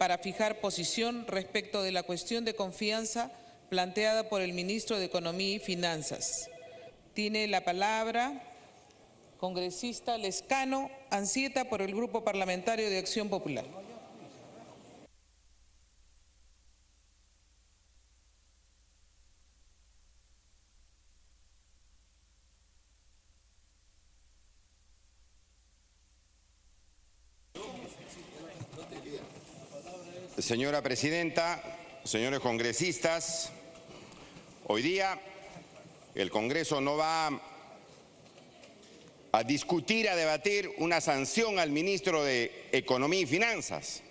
para fijar posición respecto de la cuestión de confianza planteada por el ministro de Economía y Finanzas. Tiene la palabra congresista Lescano Anzieta por el Grupo Parlamentario de Acción Popular. Señora Presidenta, señores congresistas, hoy día el Congreso no va a discutir, a debatir una sanción al ministro de Economía y Finanzas,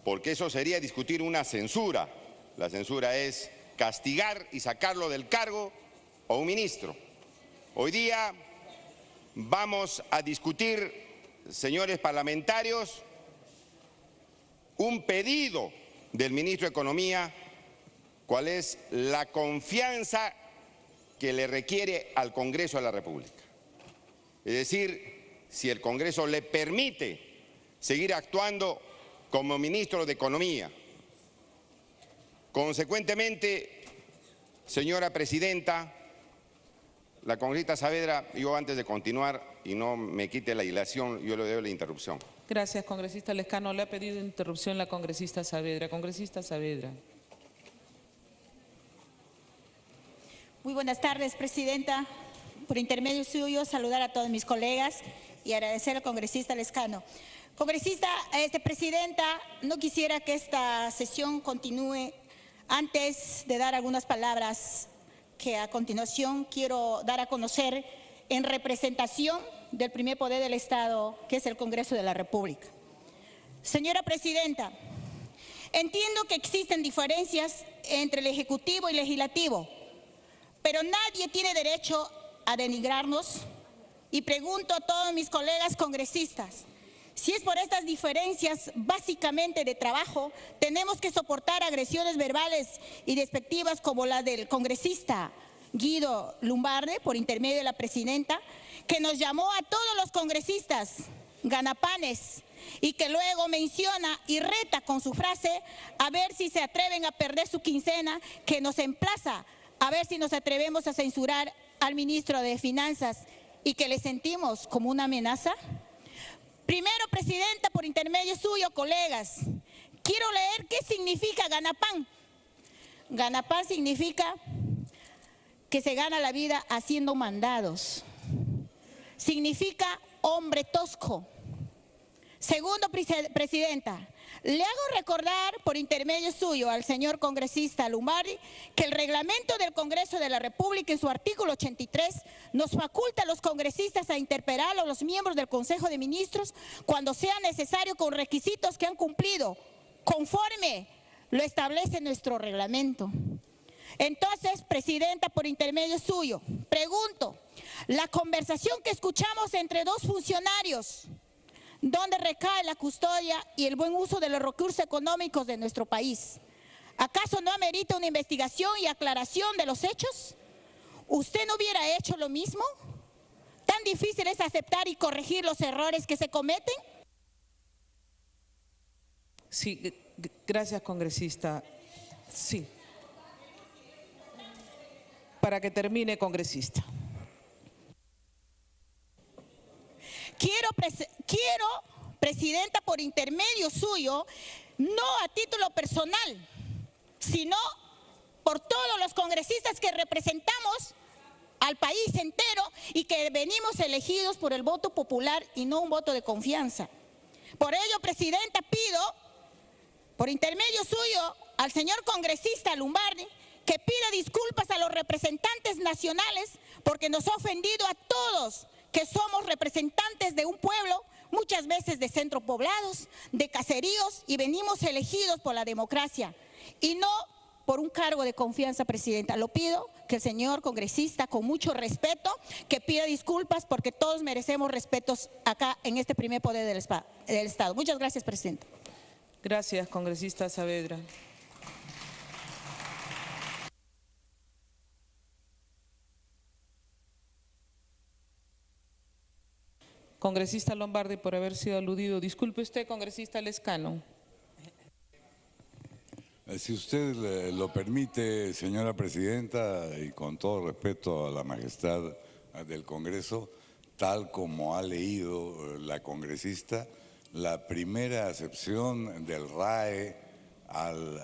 porque eso sería discutir una censura. La censura es castigar y sacarlo del cargo a un ministro. Hoy día vamos a discutir, señores parlamentarios, un pedido del ministro de Economía, cuál es la confianza que le requiere al Congreso de la República. Es decir, si el Congreso le permite seguir actuando como ministro de Economía. Consecuentemente, señora Presidenta, la congresista Saavedra, yo antes de continuar y no me quite la dilación, yo le doy la interrupción. Gracias, congresista Lescano. Le ha pedido interrupción la congresista Saavedra. Congresista Saavedra. Muy buenas tardes, Presidenta. Por intermedio suyo, saludar a todos mis colegas y agradecer al congresista Lescano. Congresista, Presidenta, no quisiera que esta sesión continúe antes de dar algunas palabras que a continuación quiero dar a conocer en representación del primer poder del Estado, que es el Congreso de la República. Señora Presidenta, entiendo que existen diferencias entre el Ejecutivo y el Legislativo, pero nadie tiene derecho a denigrarnos y pregunto a todos mis colegas congresistas, si es por estas diferencias básicamente de trabajo, tenemos que soportar agresiones verbales y despectivas como la del congresista Guido Lumbarde, por intermedio de la Presidenta, que nos llamó a todos los congresistas ganapanes y que luego menciona y reta con su frase a ver si se atreven a perder su quincena, que nos emplaza a ver si nos atrevemos a censurar al ministro de Finanzas y que le sentimos como una amenaza. Primero, Presidenta, por intermedio suyo, colegas, quiero leer qué significa ganapán. Ganapán significa que se gana la vida haciendo mandados. Significa hombre tosco. Segundo, Presidenta, le hago recordar por intermedio suyo al señor congresista Lumbardi que el reglamento del Congreso de la República en su artículo 83 nos faculta a los congresistas a interpelar a los miembros del Consejo de Ministros cuando sea necesario con requisitos que han cumplido conforme lo establece nuestro reglamento. Entonces, Presidenta, por intermedio suyo, pregunto, la conversación que escuchamos entre dos funcionarios, ¿dónde recae la custodia y el buen uso de los recursos económicos de nuestro país? ¿Acaso no amerita una investigación y aclaración de los hechos? ¿Usted no hubiera hecho lo mismo? ¿Tan difícil es aceptar y corregir los errores que se cometen? Sí, gracias, congresista. Sí. Para que termine, congresista. Quiero, Presidenta, por intermedio suyo, no a título personal, sino por todos los congresistas que representamos al país entero y que venimos elegidos por el voto popular y no un voto de confianza. Por ello, Presidenta, pido, por intermedio suyo, al señor congresista Lumbardi, que pida disculpas a los representantes nacionales porque nos ha ofendido a todos, que somos representantes de un pueblo, muchas veces de centro poblados, de caseríos, y venimos elegidos por la democracia y no por un cargo de confianza, Presidenta. Lo pido que el señor congresista, con mucho respeto, que pida disculpas porque todos merecemos respetos acá en este primer poder del Estado. Muchas gracias, Presidenta. Gracias, congresista Saavedra. Congresista Lombardi, por haber sido aludido. Disculpe usted, congresista Lescano. Si usted lo permite, señora presidenta, y con todo respeto a la majestad del Congreso, tal como ha leído la congresista, la primera acepción del RAE al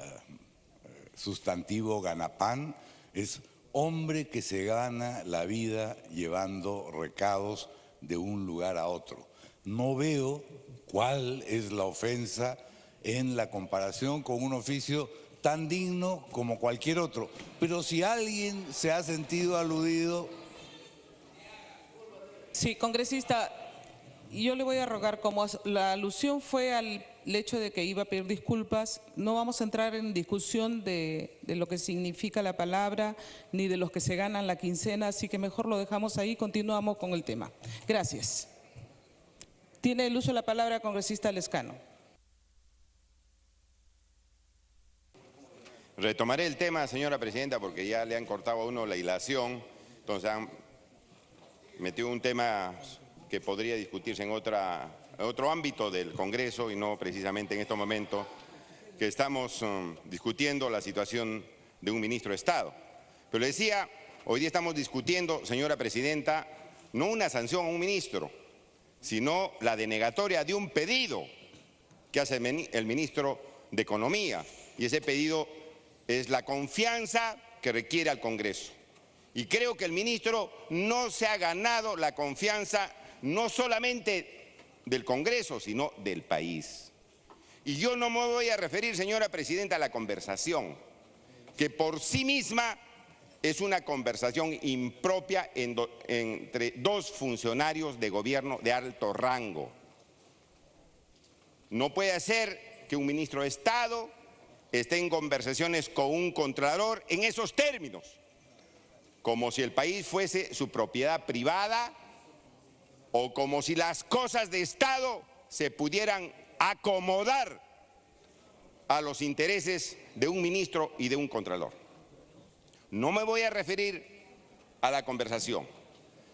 sustantivo ganapán es hombre que se gana la vida llevando recados de un lugar a otro. No veo cuál es la ofensa en la comparación con un oficio tan digno como cualquier otro. Pero si alguien se ha sentido aludido... Sí, congresista, yo le voy a rogar, como la alusión fue al hecho de que iba a pedir disculpas, no vamos a entrar en discusión de lo que significa la palabra, ni de los que se ganan la quincena, así que mejor lo dejamos ahí y continuamos con el tema. Gracias. Tiene el uso de la palabra congresista Lescano. Retomaré el tema, señora presidenta, porque ya le han cortado a uno la hilación, entonces han metido un tema que podría discutirse en otro ámbito del Congreso y no precisamente en estos momentos que estamos discutiendo la situación de un ministro de Estado. Pero le decía, hoy día estamos discutiendo, señora presidenta, no una sanción a un ministro, sino la denegatoria de un pedido que hace el ministro de Economía, y ese pedido es la confianza que requiere al Congreso. Y creo que el ministro no se ha ganado la confianza no solamente del Congreso, sino del país. Y yo no me voy a referir, señora presidenta, a la conversación, que por sí misma es una conversación impropia entre dos funcionarios de gobierno de alto rango. No puede ser que un ministro de Estado esté en conversaciones con un contralor en esos términos, como si el país fuese su propiedad privada o como si las cosas de Estado se pudieran acomodar a los intereses de un ministro y de un contralor. No me voy a referir a la conversación,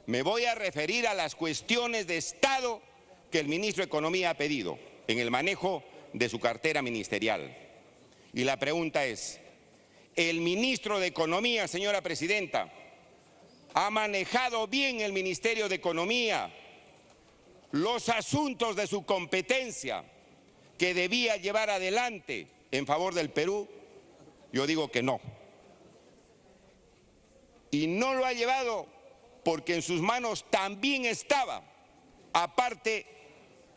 me voy a referir a las cuestiones de Estado que el ministro de Economía ha pedido en el manejo de su cartera ministerial. Y la pregunta es, ¿el ministro de Economía, señora presidenta, ha manejado bien el Ministerio de Economía los asuntos de su competencia que debía llevar adelante en favor del Perú? Yo digo que no. Y no lo ha llevado porque en sus manos también estaba, aparte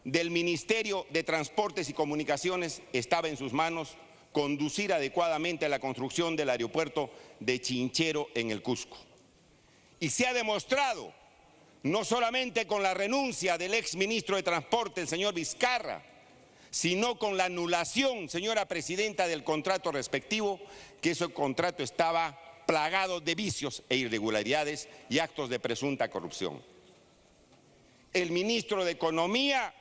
del Ministerio de Transportes y Comunicaciones, estaba en sus manos conducir adecuadamente a la construcción del aeropuerto de Chinchero en el Cusco. Y se ha demostrado, no solamente con la renuncia del exministro de Transporte, el señor Vizcarra, sino con la anulación, señora presidenta, del contrato respectivo, que ese contrato estaba plagado de vicios e irregularidades y actos de presunta corrupción. El ministro de Economía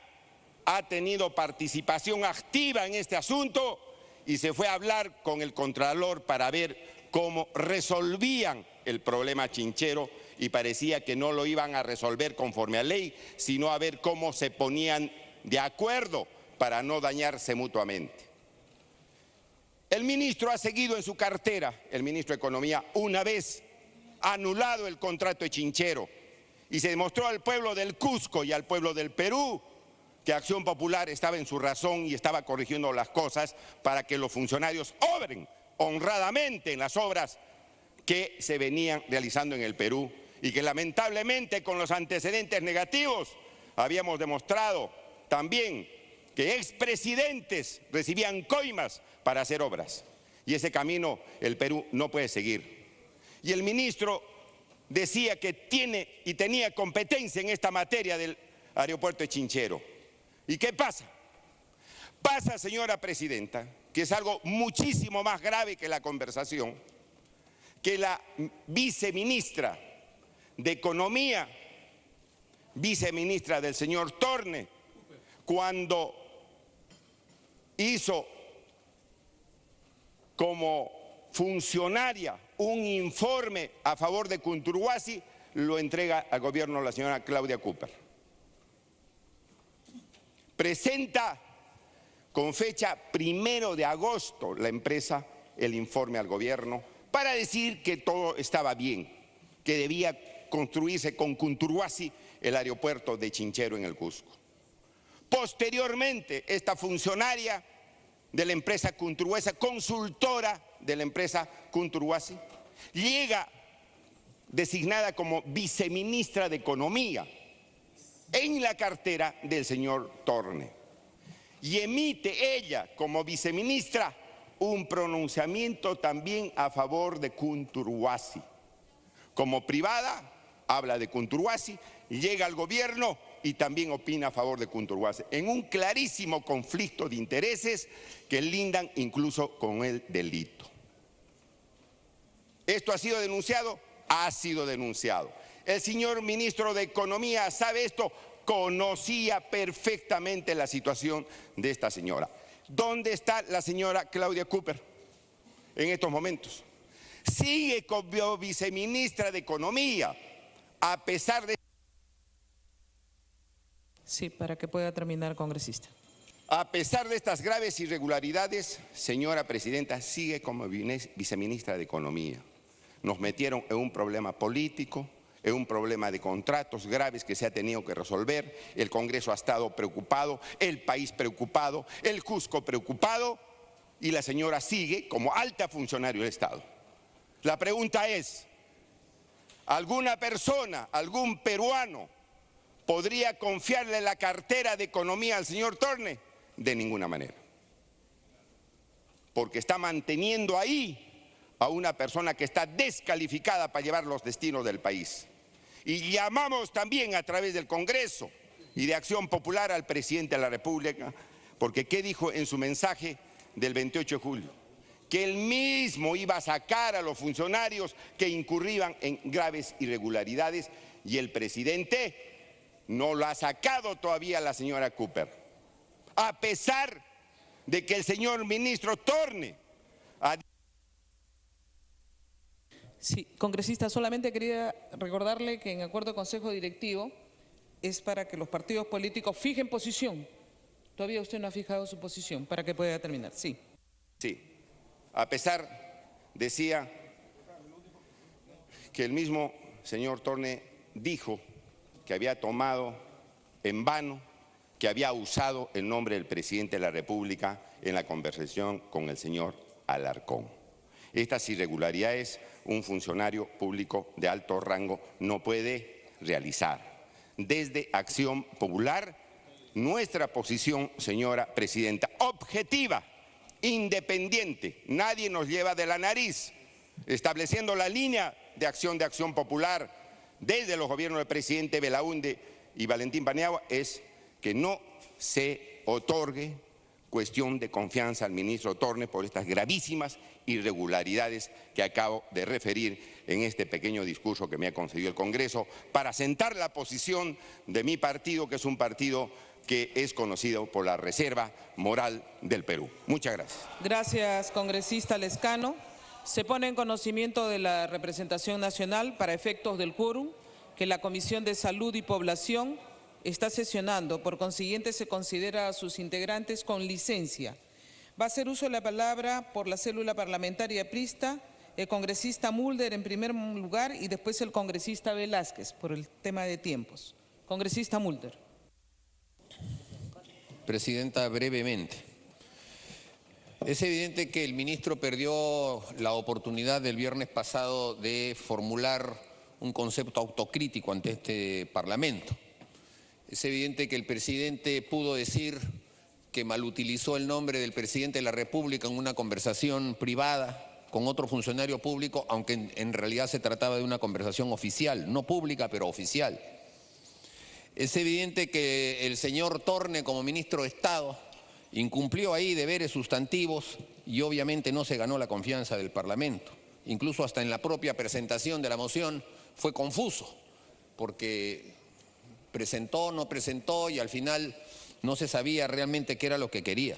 ha tenido participación activa en este asunto y se fue a hablar con el contralor para ver cómo resolvían el problema Chinchero y parecía que no lo iban a resolver conforme a ley, sino a ver cómo se ponían de acuerdo para no dañarse mutuamente. El ministro ha seguido en su cartera, el ministro de Economía, una vez anulado el contrato de Chinchero y se demostró al pueblo del Cusco y al pueblo del Perú que Acción Popular estaba en su razón y estaba corrigiendo las cosas para que los funcionarios obren honradamente en las obras que se venían realizando en el Perú y que lamentablemente con los antecedentes negativos habíamos demostrado también que expresidentes recibían coimas para hacer obras. Y ese camino el Perú no puede seguir. Y el ministro decía que tiene y tenía competencia en esta materia del aeropuerto de Chinchero. ¿Y qué pasa? Pasa, señora presidenta, que es algo muchísimo más grave que la conversación, que la viceministra de Economía, viceministra del señor Torne, cuando hizo como funcionaria un informe a favor de Kunturhuasi, lo entrega al gobierno la señora Claudia Cooper. Presenta con fecha 1 de agosto, la empresa el informe al gobierno para decir que todo estaba bien, que debía construirse con Cunturhuasi el aeropuerto de Chinchero en el Cusco. Posteriormente, esta funcionaria de la empresa Cunturhuasi, consultora de la empresa Cunturhuasi, llega designada como viceministra de Economía en la cartera del señor Torne. Y emite ella, como viceministra, un pronunciamiento también a favor de Cunturhuasi. Como privada, habla de Cunturhuasi, llega al gobierno y también opina a favor de Cunturhuasi, en un clarísimo conflicto de intereses que lindan incluso con el delito. ¿Esto ha sido denunciado? Ha sido denunciado. El señor ministro de Economía sabe esto, conocía perfectamente la situación de esta señora. ¿Dónde está la señora Claudia Cooper en estos momentos? Sigue como viceministra de Economía, a pesar de... Sí, para que pueda terminar, congresista. A pesar de estas graves irregularidades, señora presidenta, sigue como viceministra de Economía. Nos metieron en un problema político, en un problema de contratos graves que se ha tenido que resolver. El Congreso ha estado preocupado, el país preocupado, el Cusco preocupado y la señora sigue como alta funcionario del Estado. La pregunta es, ¿alguna persona, algún peruano podría confiarle la cartera de Economía al señor Torne? De ninguna manera. Porque está manteniendo ahí a una persona que está descalificada para llevar los destinos del país. Y llamamos también a través del Congreso y de Acción Popular al presidente de la República, porque ¿qué dijo en su mensaje del 28 de julio? Que él mismo iba a sacar a los funcionarios que incurrían en graves irregularidades y el presidente no lo ha sacado todavía la señora Cooper, a pesar de que el señor ministro Torne ha... Sí, congresista, solamente quería recordarle que en acuerdo de Consejo Directivo es para que los partidos políticos fijen posición. Todavía usted no ha fijado su posición para que pueda terminar. Sí. Sí, a pesar, decía, que el mismo señor Torne dijo que había tomado en vano, que había usado el nombre del presidente de la República en la conversación con el señor Alarcón. Estas irregularidades un funcionario público de alto rango no puede realizar. Desde Acción Popular, nuestra posición, señora presidenta, objetiva, independiente, nadie nos lleva de la nariz, estableciendo la línea de Acción Popular desde los gobiernos del presidente Belaúnde y Valentín Paniagua, es que no se otorgue cuestión de confianza al ministro Torne por estas gravísimas irregularidades que acabo de referir en este pequeño discurso que me ha concedido el Congreso para sentar la posición de mi partido, que es un partido que es conocido por la reserva moral del Perú. Muchas gracias. Gracias, congresista Lescano. Se pone en conocimiento de la representación nacional para efectos del quórum que la Comisión de Salud y Población está sesionando, por consiguiente se considera a sus integrantes con licencia. Va a hacer uso de la palabra por la célula parlamentaria aprista el congresista Mulder en primer lugar y después el congresista Velázquez por el tema de tiempos. Congresista Mulder. Presidenta, brevemente. Es evidente que el ministro perdió la oportunidad del viernes pasado de formular un concepto autocrítico ante este Parlamento. Es evidente que el presidente pudo decir que malutilizó el nombre del presidente de la República en una conversación privada con otro funcionario público, aunque en realidad se trataba de una conversación oficial, no pública, pero oficial. Es evidente que el señor Torne, como ministro de Estado, incumplió ahí deberes sustantivos y obviamente no se ganó la confianza del Parlamento. Incluso hasta en la propia presentación de la moción fue confuso, porque presentó, no presentó y al final no se sabía realmente qué era lo que quería.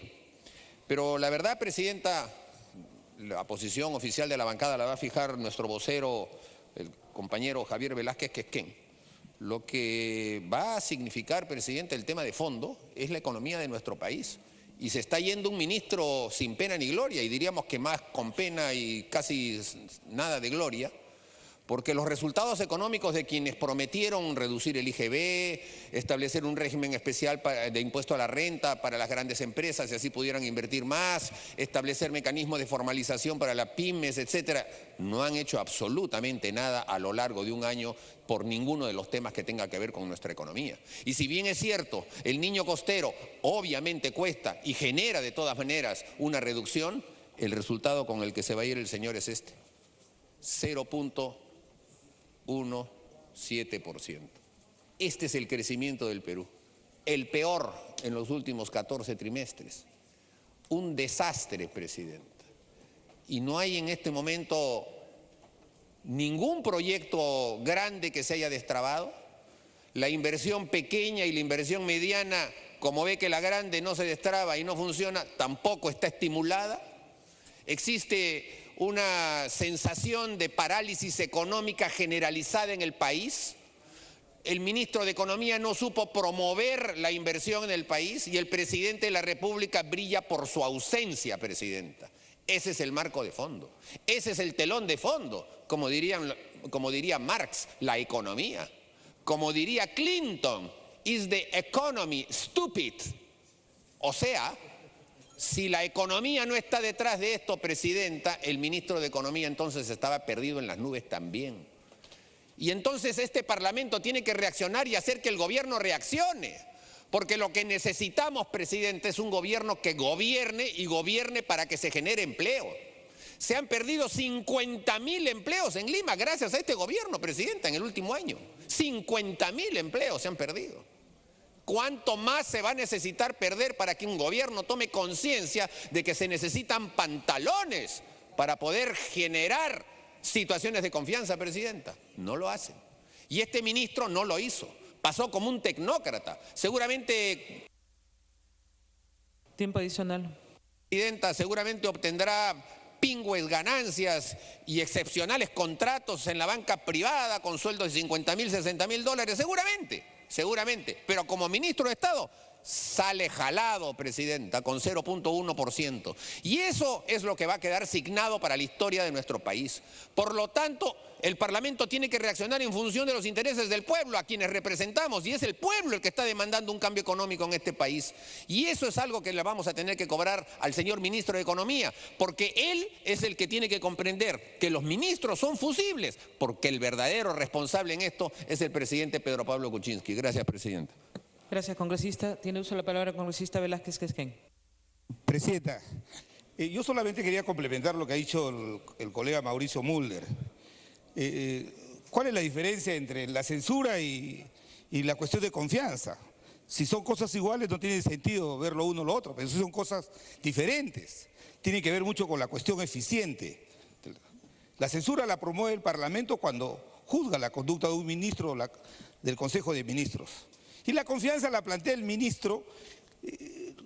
Pero la verdad, presidenta, la posición oficial de la bancada la va a fijar nuestro vocero, el compañero Javier Velázquez Quesquén. Lo que va a significar, presidente, el tema de fondo es la economía de nuestro país. Y se está yendo un ministro sin pena ni gloria, y diríamos que más con pena y casi nada de gloria, porque los resultados económicos de quienes prometieron reducir el IGB, establecer un régimen especial de impuesto a la renta para las grandes empresas y así pudieran invertir más, establecer mecanismos de formalización para las pymes, etcétera, no han hecho absolutamente nada a lo largo de un año por ninguno de los temas que tenga que ver con nuestra economía. Y si bien es cierto, el niño costero obviamente cuesta y genera de todas maneras una reducción, el resultado con el que se va a ir el señor es este: 0.17%. Este es el crecimiento del Perú, el peor en los últimos 14 trimestres. Un desastre, Presidenta. Y no hay en este momento ningún proyecto grande que se haya destrabado. La inversión pequeña y la inversión mediana, como ve que la grande no se destraba y no funciona, tampoco está estimulada. Existe una sensación de parálisis económica generalizada en el país. El ministro de Economía no supo promover la inversión en el país y el presidente de la República brilla por su ausencia, Presidenta. Ese es el marco de fondo, ese es el telón de fondo, como diría Marx, la economía. Como diría Clinton, is the economy stupid? O sea, si la economía no está detrás de esto, Presidenta, el ministro de Economía entonces estaba perdido en las nubes también. Y entonces este Parlamento tiene que reaccionar y hacer que el gobierno reaccione. Porque lo que necesitamos, Presidente, es un gobierno que gobierne y gobierne para que se genere empleo. Se han perdido 50.000 empleos en Lima gracias a este gobierno, Presidenta, en el último año. 50.000 empleos se han perdido. ¿Cuánto más se va a necesitar perder para que un gobierno tome conciencia de que se necesitan pantalones para poder generar situaciones de confianza, Presidenta? No lo hacen. Y este ministro no lo hizo. Pasó como un tecnócrata. Seguramente, tiempo adicional. Presidenta, seguramente obtendrá pingües ganancias y excepcionales contratos en la banca privada con sueldos de 50.000, 60.000 dólares, seguramente. Pero como ministro de Estado sale jalado, Presidenta, con 0.1%. Y eso es lo que va a quedar signado para la historia de nuestro país. Por lo tanto, el Parlamento tiene que reaccionar en función de los intereses del pueblo, a quienes representamos, y es el pueblo el que está demandando un cambio económico en este país. Y eso es algo que le vamos a tener que cobrar al señor ministro de Economía, porque él es el que tiene que comprender que los ministros son fusibles, porque el verdadero responsable en esto es el presidente Pedro Pablo Kuczynski. Gracias, Presidenta. Gracias, congresista. Tiene uso de la palabra el congresista Velázquez Quezquén. Presidenta, yo solamente quería complementar lo que ha dicho el colega Mauricio Mulder. ¿Cuál es la diferencia entre la censura y la cuestión de confianza? Si son cosas iguales no tiene sentido ver lo uno o lo otro, pero si son cosas diferentes. Tiene que ver mucho con la cuestión eficiente. La censura la promueve el Parlamento cuando juzga la conducta de un ministro del Consejo de Ministros. Y la confianza la plantea el ministro,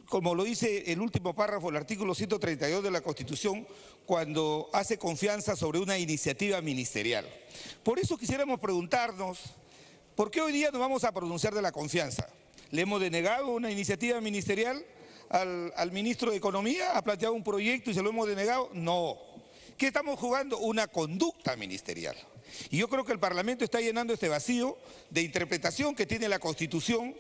como lo dice el último párrafo del artículo 132 de la Constitución, cuando hace confianza sobre una iniciativa ministerial. Por eso quisiéramos preguntarnos, ¿por qué hoy día nos vamos a pronunciar de la confianza? ¿Le hemos denegado una iniciativa ministerial al ministro de Economía? ¿Ha planteado un proyecto y se lo hemos denegado? No. ¿Qué estamos jugando? Una conducta ministerial. Y yo creo que el Parlamento está llenando este vacío de interpretación que tiene la Constitución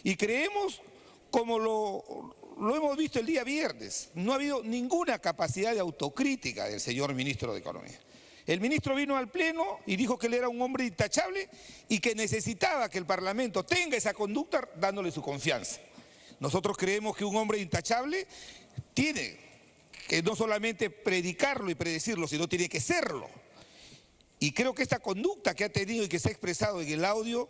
y creemos, como lo hemos visto el día viernes, no ha habido ninguna capacidad de autocrítica del señor ministro de Economía. El ministro vino al Pleno y dijo que él era un hombre intachable y que necesitaba que el Parlamento tenga esa conducta dándole su confianza. Nosotros creemos que un hombre intachable tiene que no solamente predicarlo y predecirlo, sino tiene que serlo. Y creo que esta conducta que ha tenido y que se ha expresado en el audio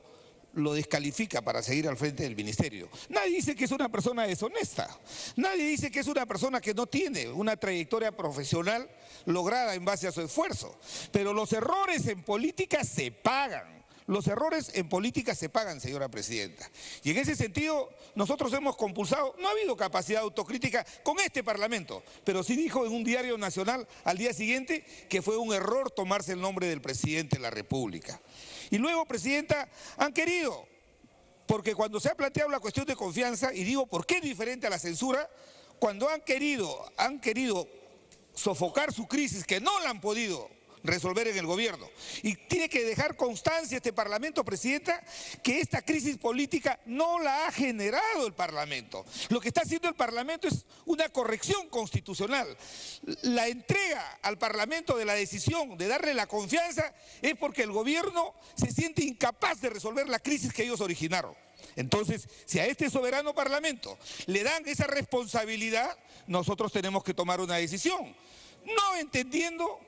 lo descalifica para seguir al frente del ministerio. Nadie dice que es una persona deshonesta, nadie dice que es una persona que no tiene una trayectoria profesional lograda en base a su esfuerzo, pero los errores en política se pagan. Los errores en política se pagan, señora Presidenta. Y en ese sentido, nosotros hemos compulsado, no ha habido capacidad de autocrítica con este Parlamento, pero sí dijo en un diario nacional al día siguiente que fue un error tomarse el nombre del presidente de la República. Y luego, Presidenta, han querido porque cuando se ha planteado la cuestión de confianza, y digo por qué es diferente a la censura, cuando han querido sofocar su crisis, que no la han podido resolver en el gobierno. Y tiene que dejar constancia este Parlamento, Presidenta, que esta crisis política no la ha generado el Parlamento. Lo que está haciendo el Parlamento es una corrección constitucional. La entrega al Parlamento de la decisión de darle la confianza es porque el gobierno se siente incapaz de resolver la crisis que ellos originaron. Entonces, si a este soberano Parlamento le dan esa responsabilidad, nosotros tenemos que tomar una decisión, no entendiendo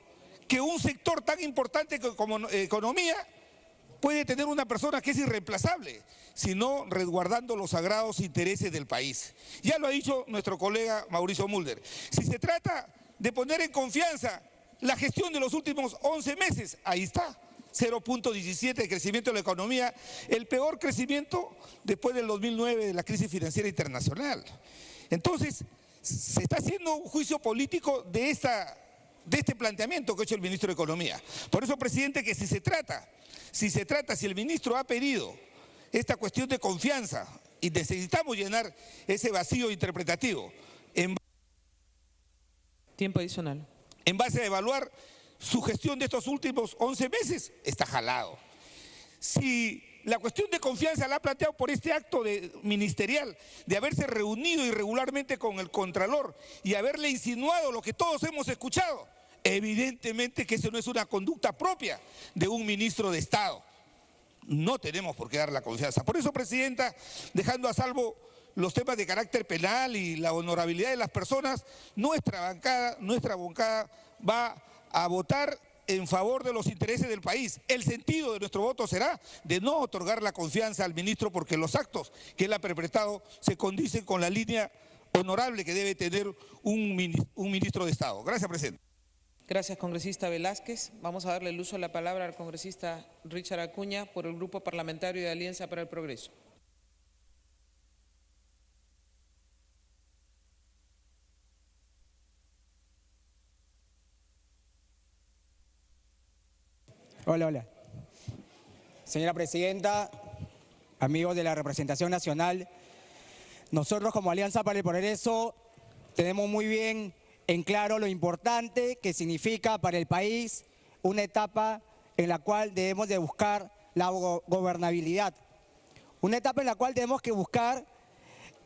que un sector tan importante como economía puede tener una persona que es irreemplazable, sino resguardando los sagrados intereses del país. Ya lo ha dicho nuestro colega Mauricio Mulder. Si se trata de poner en confianza la gestión de los últimos 11 meses, ahí está, 0.17 de crecimiento de la economía, el peor crecimiento después del 2009 de la crisis financiera internacional. Entonces, se está haciendo un juicio político de este planteamiento que ha hecho el ministro de Economía. Por eso, presidente, que si el ministro ha pedido esta cuestión de confianza y necesitamos llenar ese vacío interpretativo Tiempo adicional. en base a evaluar su gestión de estos últimos 11 meses, está jalado. Si la cuestión de confianza la ha planteado por este acto ministerial de haberse reunido irregularmente con el Contralor y haberle insinuado lo que todos hemos escuchado, evidentemente que eso no es una conducta propia de un ministro de Estado. No tenemos por qué dar la confianza. Por eso, Presidenta, dejando a salvo los temas de carácter penal y la honorabilidad de las personas, nuestra bancada va a votar en favor de los intereses del país. El sentido de nuestro voto será de no otorgar la confianza al ministro porque los actos que él ha perpetrado se condicen con la línea honorable que debe tener un ministro de Estado. Gracias, presidente. Gracias, congresista Velázquez. Vamos a darle el uso de la palabra al congresista Richard Acuña por el Grupo Parlamentario de Alianza para el Progreso. Hola. Señora Presidenta, amigos de la representación nacional, nosotros como Alianza para el Progreso tenemos muy bien en claro lo importante que significa para el país una etapa en la cual debemos de buscar la gobernabilidad, una etapa en la cual tenemos que buscar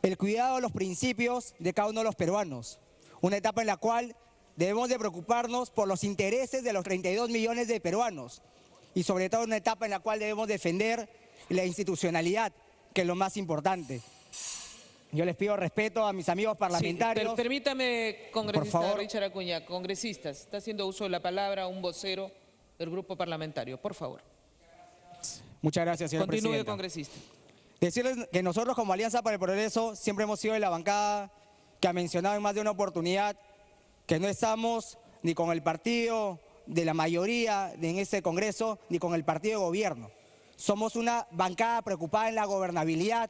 el cuidado de los principios de cada uno de los peruanos, una etapa en la cual debemos de preocuparnos por los intereses de los 32 millones de peruanos y sobre todo una etapa en la cual debemos defender la institucionalidad, que es lo más importante. Yo les pido respeto a mis amigos parlamentarios. Sí, permítame, congresista por favor. Richard Acuña, congresistas, está haciendo uso de la palabra un vocero del grupo parlamentario, por favor. Muchas gracias, señor presidente. Continúe, congresista. Decirles que nosotros como Alianza para el Progreso siempre hemos sido de la bancada que ha mencionado en más de una oportunidad que no estamos ni con el partido de la mayoría en este Congreso ni con el partido de gobierno. Somos una bancada preocupada en la gobernabilidad,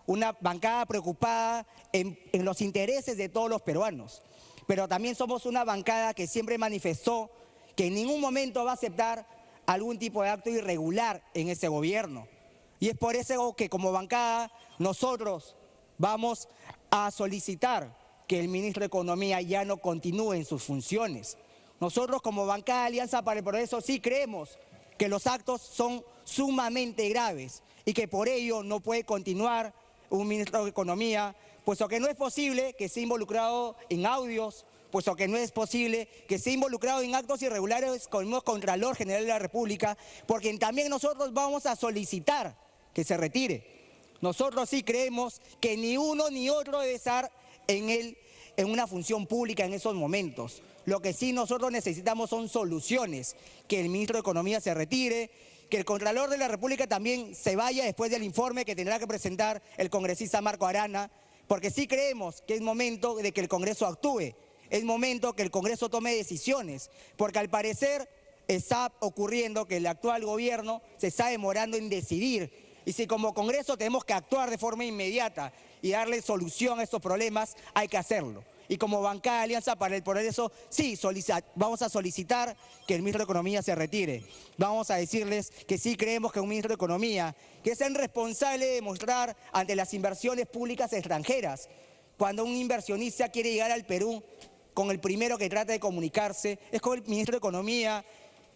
una bancada preocupada en los intereses de todos los peruanos. Pero también somos una bancada que siempre manifestó que en ningún momento va a aceptar algún tipo de acto irregular en ese gobierno. Y es por eso que como bancada nosotros vamos a solicitar que el ministro de Economía ya no continúe en sus funciones. Nosotros como bancada de Alianza para el Progreso sí creemos que los actos son sumamente graves y que por ello no puede continuar un ministro de Economía, puesto que no es posible que esté involucrado en audios, puesto que no es posible que esté involucrado en actos irregulares con el Contralor General de la República, porque también nosotros vamos a solicitar que se retire. Nosotros sí creemos que ni uno ni otro debe estar en una función pública en esos momentos. Lo que sí nosotros necesitamos son soluciones, que el ministro de Economía se retire, que el Contralor de la República también se vaya después del informe que tendrá que presentar el congresista Marco Arana, porque sí creemos que es momento de que el Congreso actúe, es momento que el Congreso tome decisiones, porque al parecer está ocurriendo que el actual gobierno se está demorando en decidir, y si como Congreso tenemos que actuar de forma inmediata y darle solución a estos problemas, hay que hacerlo. Y como bancada de Alianza para el Progreso, sí, vamos a solicitar que el ministro de Economía se retire. Vamos a decirles que sí creemos que un ministro de Economía, que es el responsable de mostrar ante las inversiones públicas extranjeras, cuando un inversionista quiere llegar al Perú, con el primero que trata de comunicarse es con el ministro de Economía,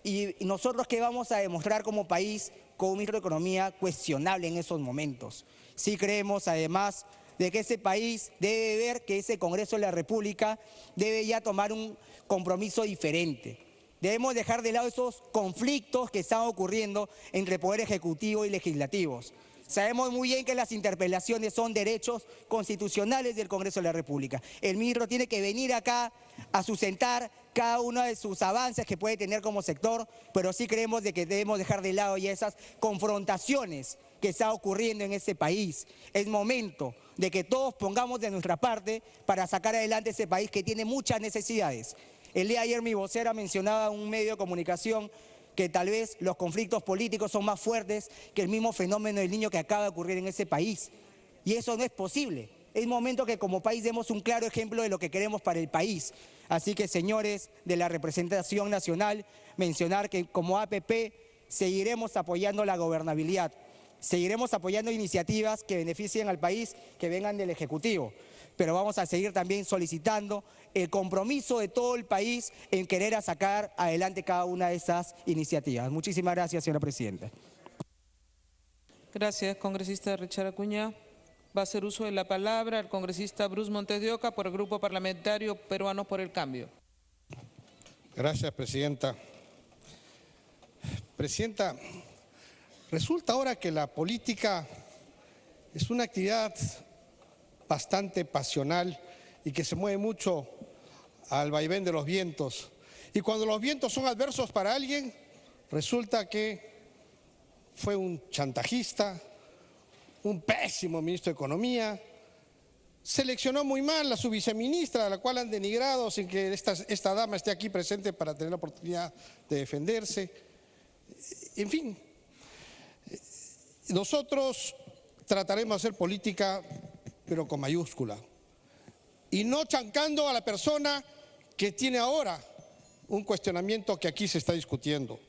y nosotros qué vamos a demostrar como país con un ministro de Economía cuestionable en esos momentos. Sí creemos además de que ese país debe ver que ese Congreso de la República debe ya tomar un compromiso diferente. Debemos dejar de lado esos conflictos que están ocurriendo entre Poder Ejecutivo y Legislativos. Sabemos muy bien que las interpelaciones son derechos constitucionales del Congreso de la República. El ministro tiene que venir acá a sustentar cada uno de sus avances que puede tener como sector, pero sí creemos de que debemos dejar de lado ya esas confrontaciones que están ocurriendo en ese país. Es momento de que todos pongamos de nuestra parte para sacar adelante ese país que tiene muchas necesidades. El día de ayer mi vocera mencionaba en un medio de comunicación que tal vez los conflictos políticos son más fuertes que el mismo fenómeno del Niño que acaba de ocurrir en ese país. Y eso no es posible. Es momento que como país demos un claro ejemplo de lo que queremos para el país. Así que, señores de la representación nacional, mencionar que como APP seguiremos apoyando la gobernabilidad. Seguiremos apoyando iniciativas que beneficien al país, que vengan del Ejecutivo. Pero vamos a seguir también solicitando el compromiso de todo el país en querer sacar adelante cada una de esas iniciativas. Muchísimas gracias, señora presidenta. Gracias, congresista Richard Acuña. Va a hacer uso de la palabra el congresista Bruce Montes de Oca por el Grupo Parlamentario Peruanos por el Cambio. Gracias, presidenta. Presidenta, resulta ahora que la política es una actividad bastante pasional y que se mueve mucho al vaivén de los vientos. Y cuando los vientos son adversos para alguien, resulta que fue un chantajista, un pésimo ministro de Economía, seleccionó muy mal a su viceministra, a la cual han denigrado sin que esta dama esté aquí presente para tener la oportunidad de defenderse. En fin, nosotros trataremos de hacer política, pero con mayúscula, y no chancando a la persona que tiene ahora un cuestionamiento que aquí se está discutiendo.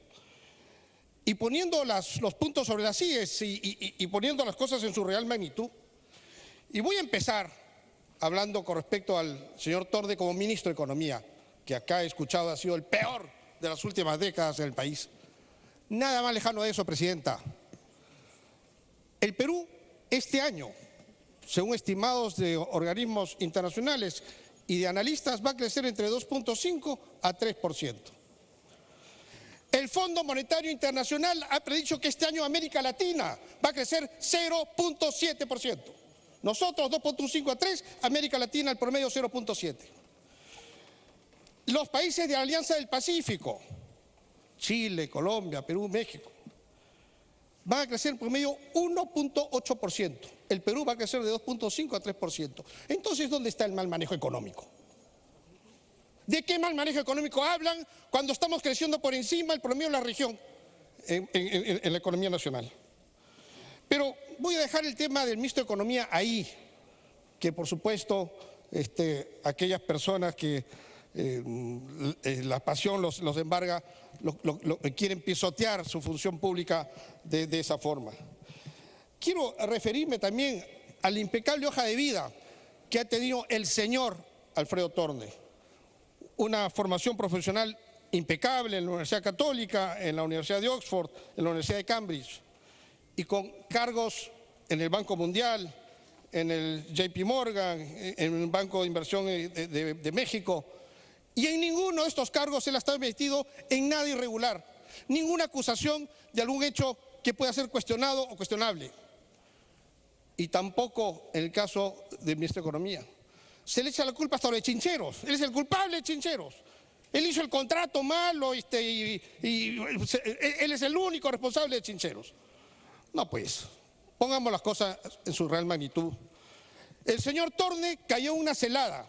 Y poniendo los puntos sobre las IES y poniendo las cosas en su real magnitud. Y voy a empezar hablando con respecto al señor Torne como ministro de Economía, que acá he escuchado ha sido el peor de las últimas décadas en el país. Nada más lejano de eso, presidenta. El Perú este año, según estimados de organismos internacionales y de analistas, va a crecer entre 2.5 a 3%. El Fondo Monetario Internacional ha predicho que este año América Latina va a crecer 0.7%. Nosotros 2.5 a 3, América Latina el promedio 0.7. Los países de la Alianza del Pacífico, Chile, Colombia, Perú, México, van a crecer en promedio 1.8%. El Perú va a crecer de 2.5 a 3%. Entonces, ¿dónde está el mal manejo económico? ¿De qué mal manejo económico hablan cuando estamos creciendo por encima del promedio de la región en la economía nacional? Pero voy a dejar el tema del ministro de Economía ahí, que por supuesto aquellas personas que la pasión los embarga, quieren pisotear su función pública de esa forma. Quiero referirme también a la impecable hoja de vida que ha tenido el señor Alfredo Torne. Una formación profesional impecable en la Universidad Católica, en la Universidad de Oxford, en la Universidad de Cambridge, y con cargos en el Banco Mundial, en el JP Morgan, en el Banco de Inversión de México, y en ninguno de estos cargos él ha estado metido en nada irregular, ninguna acusación de algún hecho que pueda ser cuestionado o cuestionable, y tampoco en el caso del ministro de Economía. Se le echa la culpa hasta a los chincheros, él es el culpable de chincheros. Él hizo el contrato malo y él es el único responsable de chincheros. No, pues, pongamos las cosas en su real magnitud. El señor Torne cayó en una celada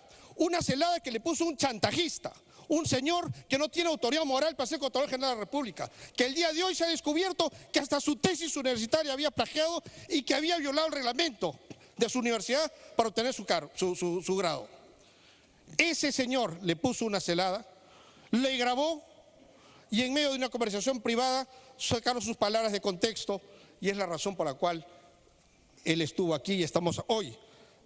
que le puso un chantajista, un señor que no tiene autoridad moral para ser Contralor General de la República, que el día de hoy se ha descubierto que hasta su tesis universitaria había plagiado y que había violado el reglamento de su universidad para obtener su grado. Ese señor le puso una celada, le grabó y en medio de una conversación privada sacaron sus palabras de contexto y es la razón por la cual él estuvo aquí y estamos hoy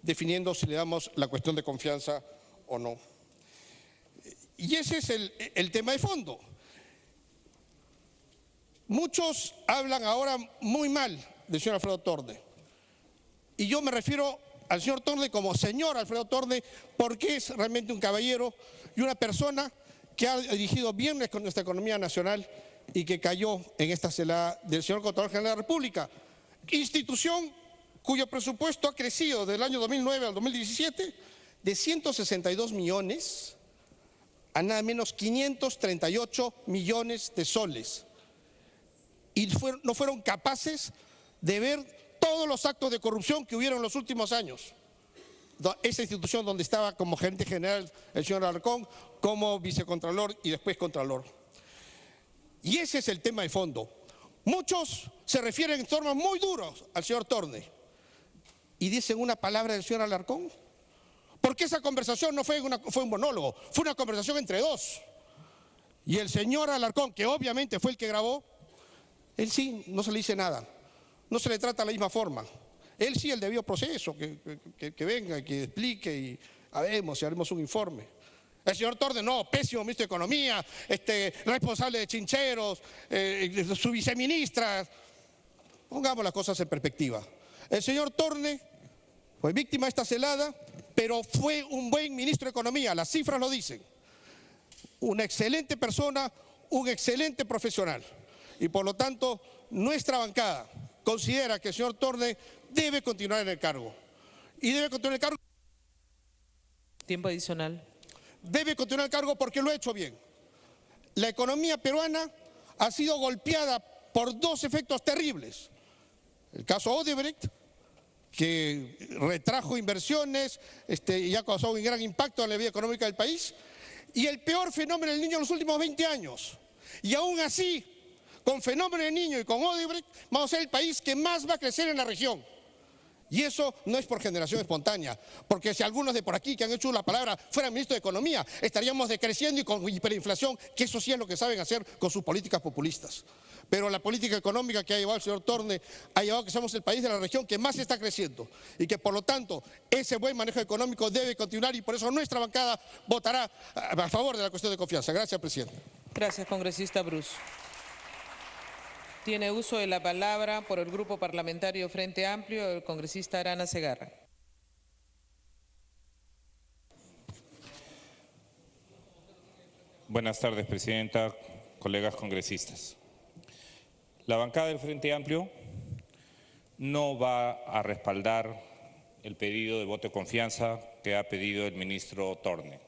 definiendo si le damos la cuestión de confianza o no. Y ese es el tema de fondo. Muchos hablan ahora muy mal del señor Alfredo Torne y yo me refiero al señor Torne como señor Alfredo Torne porque es realmente un caballero y una persona que ha dirigido bien nuestra economía nacional y que cayó en esta celada del señor Contralor General de la República, institución cuyo presupuesto ha crecido del año 2009 al 2017 de 162 millones a nada menos 538 millones de soles. Y no fueron capaces de ver todos los actos de corrupción que hubieron en los últimos años. Esa institución donde estaba como gerente general el señor Alarcón, como vicecontralor y después contralor. Y ese es el tema de fondo. Muchos se refieren en formas muy duras al señor Torne y dicen una palabra del señor Alarcón. Porque esa conversación no fue un monólogo, fue una conversación entre dos. Y el señor Alarcón, que obviamente fue el que grabó, él sí, no se le dice nada, no se le trata de la misma forma. Él sí, el debido proceso, que venga, que explique y haremos un informe. El señor Torne, no, pésimo ministro de Economía, responsable de chincheros, su viceministra. Pongamos las cosas en perspectiva. El señor Torne fue víctima de esta celada, pero fue un buen ministro de Economía, las cifras lo dicen. Una excelente persona, un excelente profesional. Y por lo tanto, nuestra bancada considera que el señor Torne debe continuar en el cargo. Y debe continuar en el cargo. Tiempo adicional. Debe continuar en el cargo porque lo ha hecho bien. La economía peruana ha sido golpeada por dos efectos terribles. El caso Odebrecht, que retrajo inversiones y ha causado un gran impacto en la vida económica del país, y el peor fenómeno del niño en los últimos 20 años. Y aún así, con fenómeno del niño y con Odebrecht, vamos a ser el país que más va a crecer en la región. Y eso no es por generación espontánea, porque si algunos de por aquí que han hecho la palabra fueran ministros de Economía, estaríamos decreciendo y con hiperinflación, que eso sí es lo que saben hacer con sus políticas populistas. Pero la política económica que ha llevado el señor Torne ha llevado a que seamos el país de la región que más está creciendo y que por lo tanto ese buen manejo económico debe continuar y por eso nuestra bancada votará a favor de la cuestión de confianza. Gracias, presidente. Gracias, congresista Bruce. Tiene uso de la palabra por el Grupo Parlamentario Frente Amplio el congresista Arana Segarra. Buenas tardes, presidenta, colegas congresistas. La bancada del Frente Amplio no va a respaldar el pedido de voto de confianza que ha pedido el ministro Torne.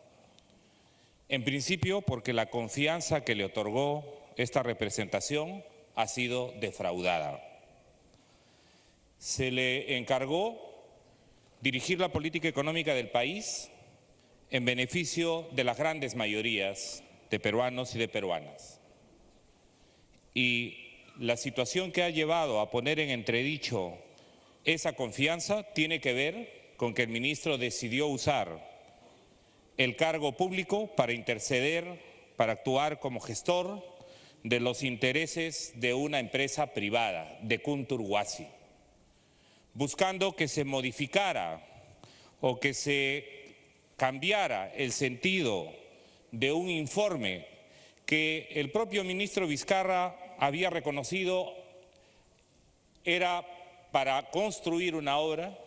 En principio, porque la confianza que le otorgó esta representación ha sido defraudada. Se le encargó dirigir la política económica del país en beneficio de las grandes mayorías de peruanos y de peruanas. Y la situación que ha llevado a poner en entredicho esa confianza tiene que ver con que el ministro decidió usar el cargo público para interceder, para actuar como gestor de los intereses de una empresa privada, de Kuntur Huasi, buscando que se modificara o que se cambiara el sentido de un informe que el propio ministro Vizcarra había reconocido era para construir una obra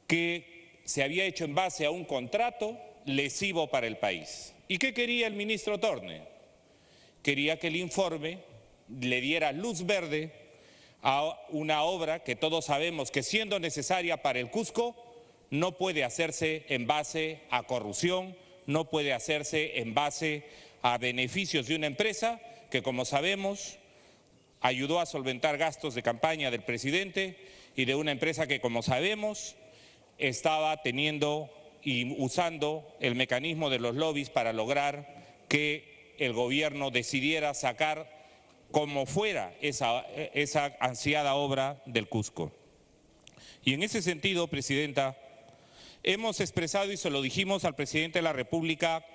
que se había hecho en base a un contrato lesivo para el país. ¿Y qué quería el ministro Torne? Quería que el informe le diera luz verde a una obra que todos sabemos que siendo necesaria para el Cusco no puede hacerse en base a corrupción, no puede hacerse en base a beneficios de una empresa que, como sabemos, ayudó a solventar gastos de campaña del presidente y de una empresa que, como sabemos, estaba teniendo y usando el mecanismo de los lobbies para lograr que el gobierno decidiera sacar como fuera esa ansiada obra del Cusco. Y en ese sentido, presidenta, Hemos expresado y se lo dijimos al presidente de la República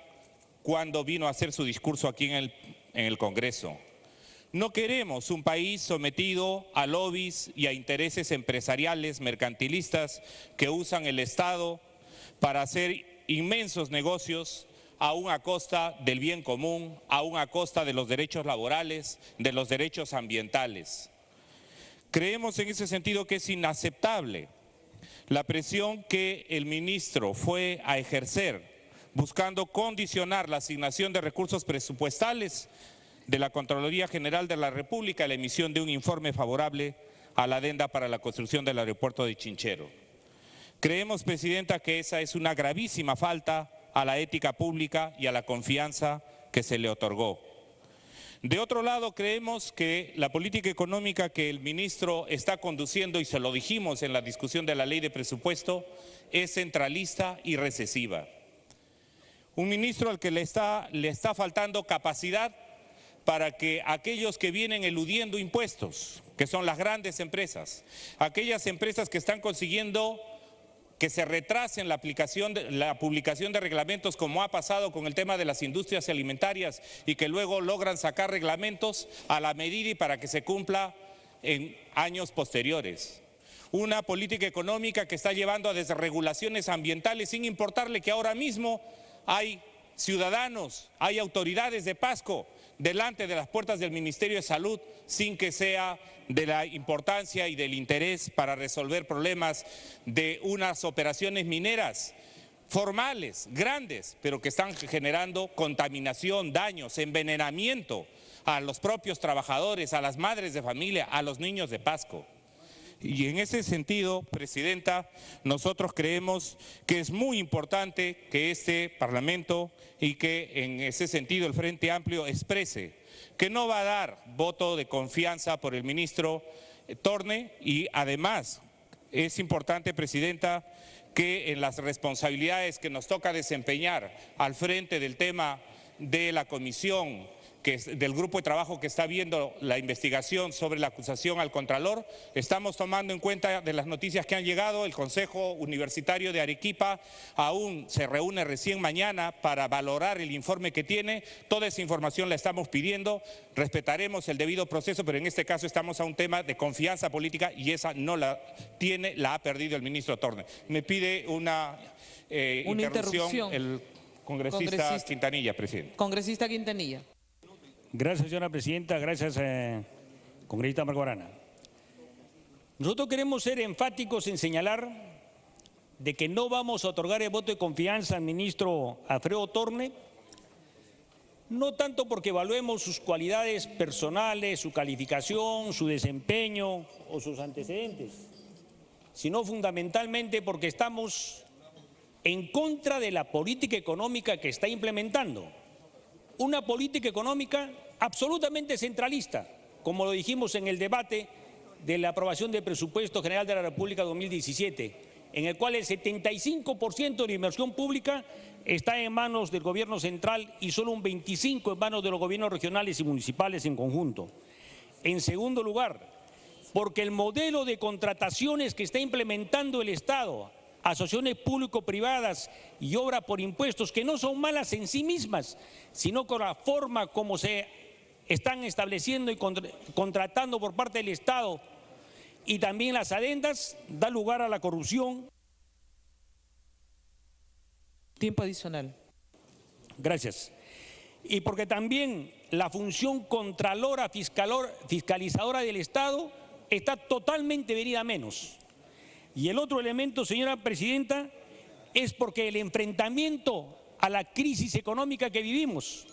cuando vino a hacer su discurso aquí en el Congreso. No queremos un país sometido a lobbies y a intereses empresariales mercantilistas que usan el Estado para hacer inmensos negocios aún a costa del bien común, aún a costa de los derechos laborales, de los derechos ambientales. Creemos en ese sentido que es inaceptable la presión que el ministro fue a ejercer buscando condicionar la asignación de recursos presupuestales de la Contraloría General de la República a la emisión de un informe favorable a la adenda para la construcción del aeropuerto de Chinchero. Creemos, Presidenta, que esa es una gravísima falta a la ética pública y a la confianza que se le otorgó. De otro lado, creemos que la política económica que el ministro está conduciendo, y se lo dijimos en la discusión de la ley de presupuesto, es centralista y recesiva. Un ministro al que le está faltando capacidad para que aquellos que vienen eludiendo impuestos, que son las grandes empresas, aquellas empresas que están consiguiendo que se retrasen la publicación de reglamentos, como ha pasado con el tema de las industrias alimentarias, y que luego logran sacar reglamentos a la medida y para que se cumpla en años posteriores. Una política económica que está llevando a desregulaciones ambientales sin importarle que ahora mismo hay ciudadanos, hay autoridades de Pasco delante de las puertas del Ministerio de Salud sin que sea de la importancia y del interés para resolver problemas de unas operaciones mineras formales, grandes, pero que están generando contaminación, daños, envenenamiento a los propios trabajadores, a las madres de familia, a los niños de Pasco. Y en ese sentido, Presidenta, nosotros creemos que es muy importante que este Parlamento y que en ese sentido el Frente Amplio exprese que no va a dar voto de confianza por el ministro Torne, y además es importante, Presidenta, que en las responsabilidades que nos toca desempeñar al frente del tema de la comisión, del grupo de trabajo que está viendo la investigación sobre la acusación al Contralor, estamos tomando en cuenta de las noticias que han llegado. El Consejo Universitario de Arequipa aún se reúne recién mañana para valorar el informe que tiene. Toda esa información la estamos pidiendo, respetaremos el debido proceso, pero en este caso estamos a un tema de confianza política y esa no la tiene, la ha perdido el ministro Torne. Me pide una interrupción el congresista Quintanilla, Presidente. Congresista Quintanilla. Gracias, señora Presidenta. Gracias, congresista Marco Arana. Nosotros queremos ser enfáticos en señalar de que no vamos a otorgar el voto de confianza al ministro Alfredo Torne, no tanto porque evaluemos sus cualidades personales, su calificación, su desempeño o sus antecedentes, sino fundamentalmente porque estamos en contra de la política económica que está implementando. Una política económica absolutamente centralista, como lo dijimos en el debate de la aprobación del Presupuesto General de la República 2017, en el cual el 75% de la inversión pública está en manos del gobierno central y solo un 25% en manos de los gobiernos regionales y municipales en conjunto. En segundo lugar, porque el modelo de contrataciones que está implementando el Estado, asociaciones público-privadas y obra por impuestos, que no son malas en sí mismas, sino con la forma como se están estableciendo y contratando por parte del Estado, y también las adendas, da lugar a la corrupción. Tiempo adicional. Gracias. Y porque también la función contralora, fiscalizadora del Estado está totalmente venida a menos. Y el otro elemento, señora Presidenta, es porque el enfrentamiento a la crisis económica que vivimos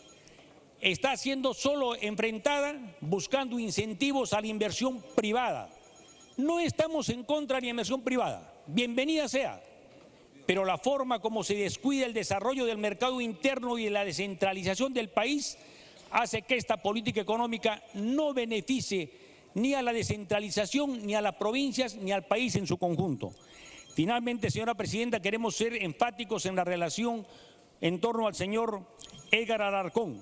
está siendo solo enfrentada buscando incentivos a la inversión privada. No estamos en contra de la inversión privada, bienvenida sea, pero la forma como se descuida el desarrollo del mercado interno y de la descentralización del país hace que esta política económica no beneficie ni a la descentralización, ni a las provincias, ni al país en su conjunto. Finalmente, señora Presidenta, queremos ser enfáticos en la relación en torno al señor Edgar Alarcón.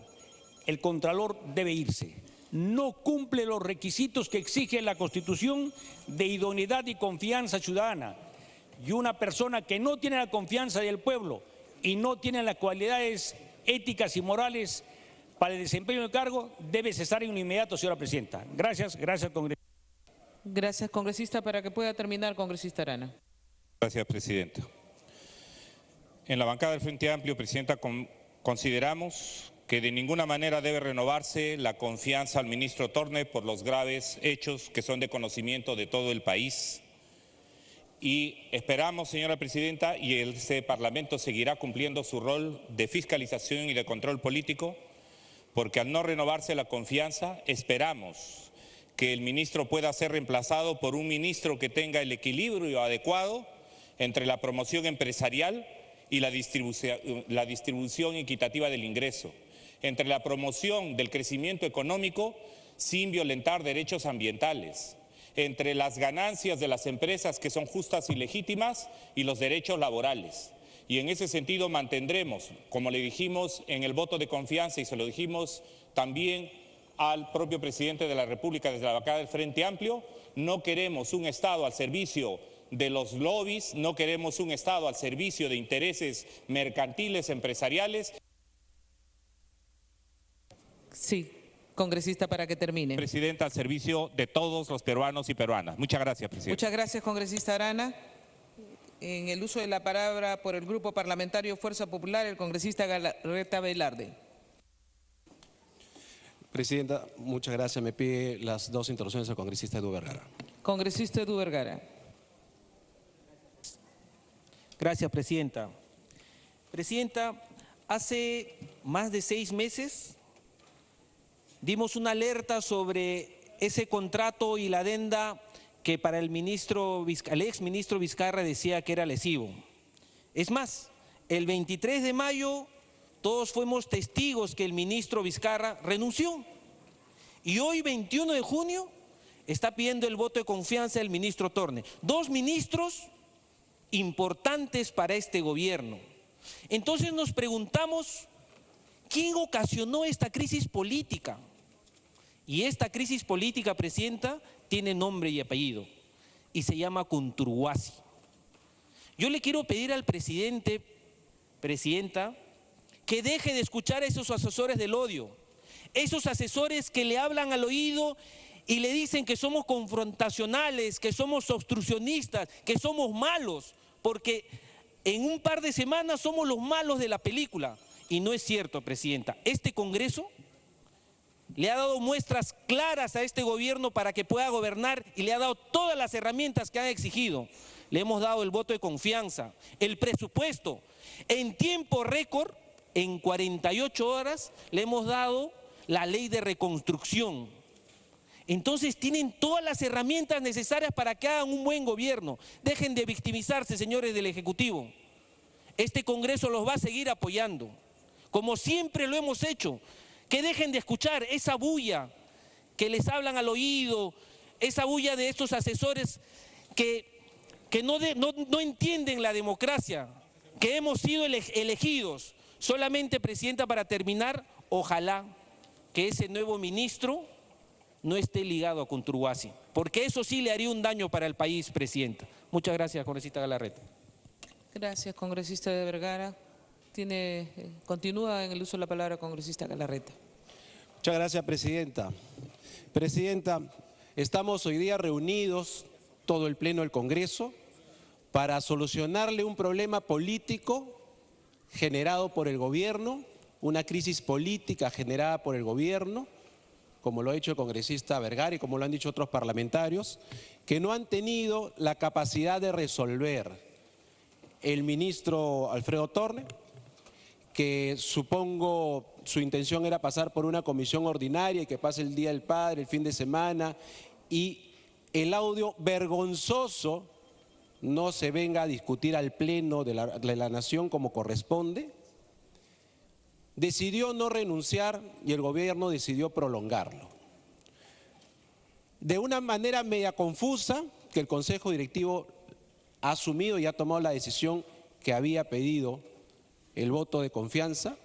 El Contralor debe irse. No cumple los requisitos que exige la Constitución de idoneidad y confianza ciudadana. y una persona que no tiene la confianza del pueblo y no tiene las cualidades éticas y morales para el desempeño del cargo, debe cesar en lo inmediato, señora presidenta. Gracias, congresista. Gracias, congresista. Para que pueda terminar, congresista Arana. Gracias, presidenta. En la bancada del Frente Amplio, presidenta, consideramos que de ninguna manera debe renovarse la confianza al ministro Torne por los graves hechos que son de conocimiento de todo el país. Y esperamos, señora presidenta, y este Parlamento seguirá cumpliendo su rol de fiscalización y de control político, porque al no renovarse la confianza, esperamos que el ministro pueda ser reemplazado por un ministro que tenga el equilibrio adecuado entre la promoción empresarial y la distribución equitativa del ingreso, entre la promoción del crecimiento económico sin violentar derechos ambientales, entre las ganancias de las empresas que son justas y legítimas y los derechos laborales. Y en ese sentido mantendremos, como le dijimos en el voto de confianza y se lo dijimos también al propio presidente de la República desde la bancada del Frente Amplio, no queremos un Estado al servicio de los lobbies, no queremos un Estado al servicio de intereses mercantiles, empresariales. Sí, congresista, para que termine. Presidenta, al servicio de todos los peruanos y peruanas. Muchas gracias, presidenta. Muchas gracias, congresista Arana. En el uso de la palabra por el Grupo Parlamentario Fuerza Popular, el congresista Galarreta Velarde. Presidenta, muchas gracias. Me pide las dos intervenciones al congresista Edu Vergara. Congresista Edu Vergara. Gracias, presidenta. Presidenta, hace más de 6 meses dimos una alerta sobre ese contrato y la adenda que para el ex ministro Vizcarra decía que era lesivo. Es más, el 23 de mayo todos fuimos testigos que el ministro Vizcarra renunció. Y hoy, 21 de junio, está pidiendo el voto de confianza del ministro Torne. 2 ministros importantes para este gobierno. Entonces nos preguntamos, ¿quién ocasionó esta crisis política? Y esta crisis política, presidenta, tiene nombre y apellido y se llama Conturhuasi. Yo le quiero pedir al presidente, presidenta, que deje de escuchar a esos asesores del odio, esos asesores que le hablan al oído y le dicen que somos confrontacionales, que somos obstruccionistas, que somos malos, porque en un par de semanas somos los malos de la película. Y no es cierto, presidenta. Este Congreso le ha dado muestras claras a este gobierno para que pueda gobernar y le ha dado todas las herramientas que han exigido. Le hemos dado el voto de confianza, el presupuesto. En tiempo récord, en 48 horas, le hemos dado la ley de reconstrucción. Entonces tienen todas las herramientas necesarias para que hagan un buen gobierno. Dejen de victimizarse, señores del Ejecutivo. Este Congreso los va a seguir apoyando, como siempre lo hemos hecho. Que dejen de escuchar esa bulla que les hablan al oído, esa bulla de estos asesores que no entienden la democracia, que hemos sido elegidos. Solamente, presidenta, para terminar, ojalá que ese nuevo ministro no esté ligado a Conturhuasi, porque eso sí le haría un daño para el país, presidenta. Muchas gracias, congresista Galarreta. Gracias, congresista de Vergara. Continúa en el uso de la palabra, congresista Galarreta. Muchas gracias, presidenta. Presidenta, estamos hoy día reunidos, todo el Pleno del Congreso, para solucionarle un problema político generado por el gobierno, una crisis política generada por el gobierno, como lo ha dicho el congresista Vergara y como lo han dicho otros parlamentarios, que no han tenido la capacidad de resolver. El ministro Alfredo Torne, que supongo su intención era pasar por una comisión ordinaria y que pase el Día del Padre, el fin de semana, y el audio vergonzoso no se venga a discutir al Pleno de la Nación como corresponde. Decidió no renunciar y el gobierno decidió prolongarlo. De una manera media confusa, que el Consejo Directivo ha asumido y ha tomado la decisión que había pedido el voto de confianza.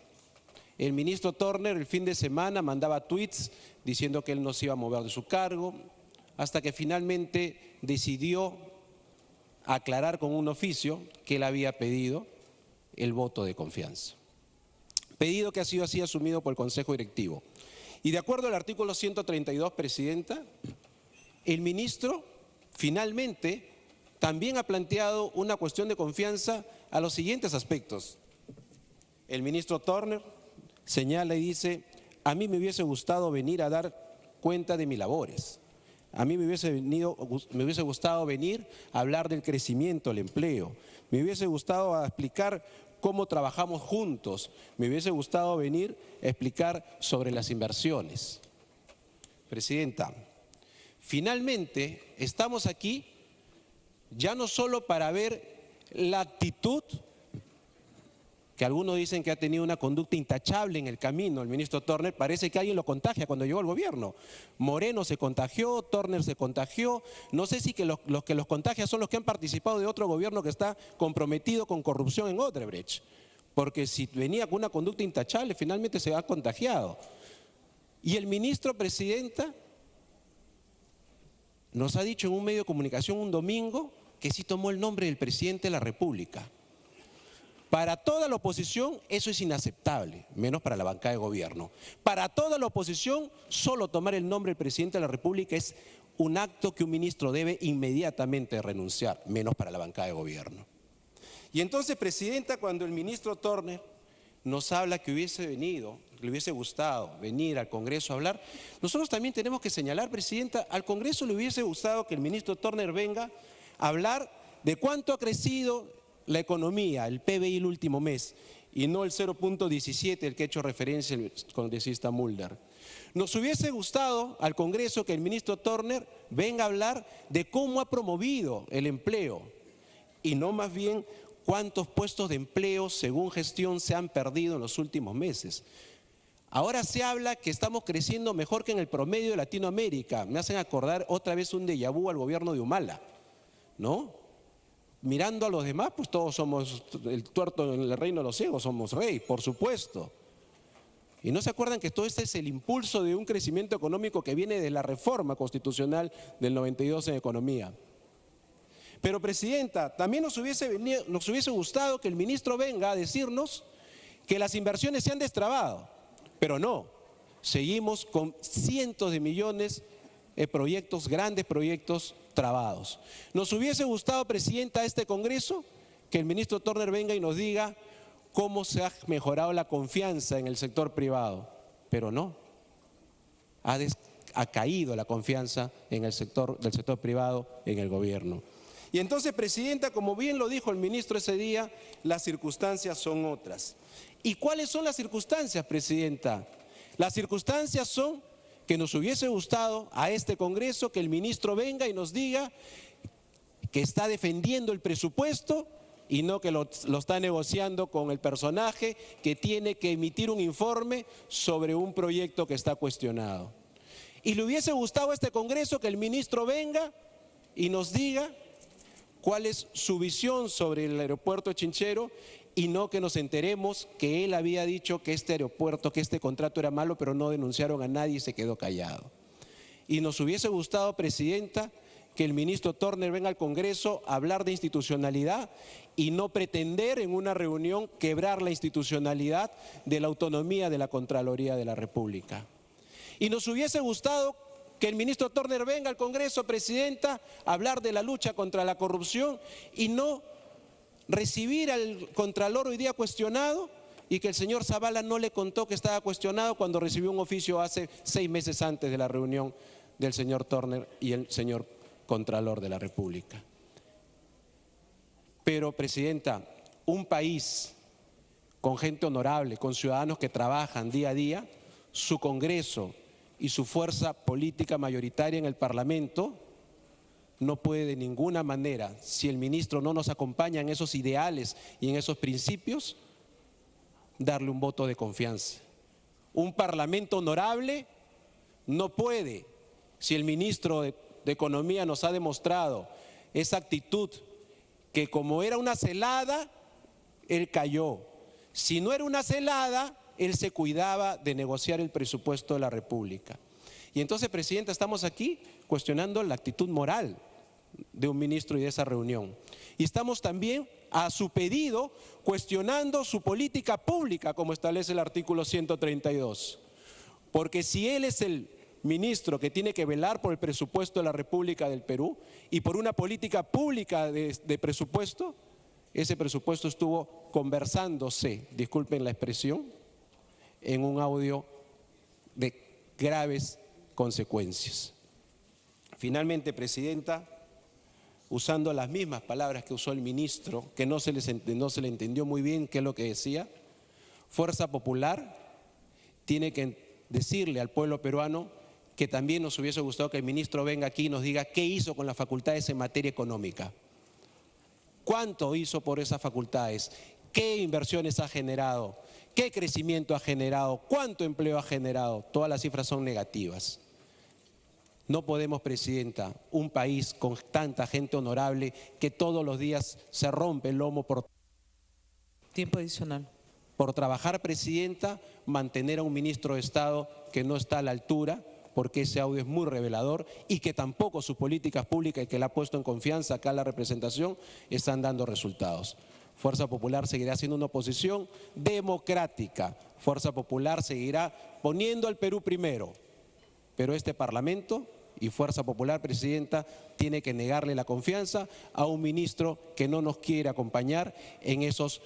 El ministro Turner el fin de semana mandaba tweets diciendo que él no se iba a mover de su cargo, hasta que finalmente decidió aclarar con un oficio que él había pedido el voto de confianza. Pedido que ha sido así asumido por el Consejo Directivo. Y de acuerdo al artículo 132, Presidenta, el ministro finalmente también ha planteado una cuestión de confianza a los siguientes aspectos. El ministro Turner señala y dice: a mí me hubiese gustado venir a dar cuenta de mis labores. A mí me hubiese gustado venir a hablar del crecimiento, el empleo. Me hubiese gustado explicar cómo trabajamos juntos. Me hubiese gustado venir a explicar sobre las inversiones. Presidenta, finalmente estamos aquí ya no solo para ver la actitud, que algunos dicen que ha tenido una conducta intachable en el camino, el ministro Turner, parece que alguien lo contagia cuando llegó al gobierno. Moreno se contagió, Turner se contagió, no sé si que los que los contagian son los que han participado de otro gobierno que está comprometido con corrupción en Odebrecht, porque si venía con una conducta intachable finalmente se ha contagiado. Y el ministro, Presidenta, nos ha dicho en un medio de comunicación un domingo que sí tomó el nombre del presidente de la República. Para toda la oposición eso es inaceptable, menos para la bancada de gobierno. Para toda la oposición, solo tomar el nombre del presidente de la República es un acto que un ministro debe inmediatamente renunciar, menos para la bancada de gobierno. Y entonces, Presidenta, cuando el ministro Turner nos habla que hubiese venido, le hubiese gustado venir al Congreso a hablar, nosotros también tenemos que señalar, Presidenta, al Congreso le hubiese gustado que el ministro Turner venga a hablar de cuánto ha crecido la economía, el PBI el último mes, y no el 0.17 el que ha hecho referencia el congresista Mulder. Nos hubiese gustado al Congreso que el ministro Turner venga a hablar de cómo ha promovido el empleo, y no más bien cuántos puestos de empleo según gestión se han perdido en los últimos meses. Ahora se habla que estamos creciendo mejor que en el promedio de Latinoamérica. Me hacen acordar otra vez un déjà vu al gobierno de Humala, ¿no? Mirando a los demás, pues todos somos el tuerto en el reino de los ciegos, somos rey, por supuesto. Y no se acuerdan que todo este es el impulso de un crecimiento económico que viene de la reforma constitucional del 92 en economía. Pero, Presidenta, también nos hubiese gustado que el ministro venga a decirnos que las inversiones se han destrabado, pero no, seguimos con cientos de millones de proyectos, grandes proyectos trabados. Nos hubiese gustado, Presidenta, a este Congreso que el ministro Turner venga y nos diga cómo se ha mejorado la confianza en el sector privado, pero no, ha caído la confianza en el del sector privado en el gobierno. Y entonces, Presidenta, como bien lo dijo el ministro ese día, las circunstancias son otras. ¿Y cuáles son las circunstancias, Presidenta? Las circunstancias son que nos hubiese gustado a este Congreso que el ministro venga y nos diga que está defendiendo el presupuesto y no que lo está negociando con el personaje que tiene que emitir un informe sobre un proyecto que está cuestionado. Y le hubiese gustado a este Congreso que el ministro venga y nos diga cuál es su visión sobre el aeropuerto de Chinchero y no que nos enteremos que él había dicho que este aeropuerto, que este contrato era malo, pero no denunciaron a nadie y se quedó callado. Y nos hubiese gustado, Presidenta, que el ministro Turner venga al Congreso a hablar de institucionalidad y no pretender en una reunión quebrar la institucionalidad de la autonomía de la Contraloría de la República. Y nos hubiese gustado que el ministro Turner venga al Congreso, Presidenta, a hablar de la lucha contra la corrupción y no recibir al Contralor hoy día cuestionado y que el señor Zavala no le contó que estaba cuestionado cuando recibió un oficio hace 6 meses antes de la reunión del señor Turner y el señor Contralor de la República. Pero, Presidenta, un país con gente honorable, con ciudadanos que trabajan día a día, su Congreso y su fuerza política mayoritaria en el Parlamento no puede de ninguna manera, si el ministro no nos acompaña en esos ideales y en esos principios, darle un voto de confianza. Un Parlamento honorable no puede, si el ministro de Economía nos ha demostrado esa actitud que como era una celada, él cayó. Si no era una celada, él se cuidaba de negociar el presupuesto de la República. Y entonces, Presidenta, estamos aquí cuestionando la actitud moral de un ministro y de esa reunión. Y estamos también, a su pedido, cuestionando su política pública, como establece el artículo 132. Porque si él es el ministro que tiene que velar por el presupuesto de la República del Perú y por una política pública de presupuesto, ese presupuesto estuvo conversándose, disculpen la expresión, en un audio de graves consecuencias. Finalmente, Presidenta, usando las mismas palabras que usó el ministro, que no se le entendió muy bien qué es lo que decía, Fuerza Popular tiene que decirle al pueblo peruano que también nos hubiese gustado que el ministro venga aquí y nos diga qué hizo con las facultades en materia económica, cuánto hizo por esas facultades, qué inversiones ha generado, qué crecimiento ha generado, cuánto empleo ha generado. Todas las cifras son negativas. No podemos, Presidenta, un país con tanta gente honorable que todos los días se rompe el lomo por... Tiempo adicional. Por trabajar, Presidenta, mantener a un ministro de Estado que no está a la altura, porque ese audio es muy revelador y que tampoco sus políticas públicas y que le ha puesto en confianza acá la representación están dando resultados. Fuerza Popular seguirá siendo una oposición democrática. Fuerza Popular seguirá poniendo al Perú primero. Pero este Parlamento y Fuerza Popular, Presidenta, tiene que negarle la confianza a un ministro que no nos quiere acompañar en esos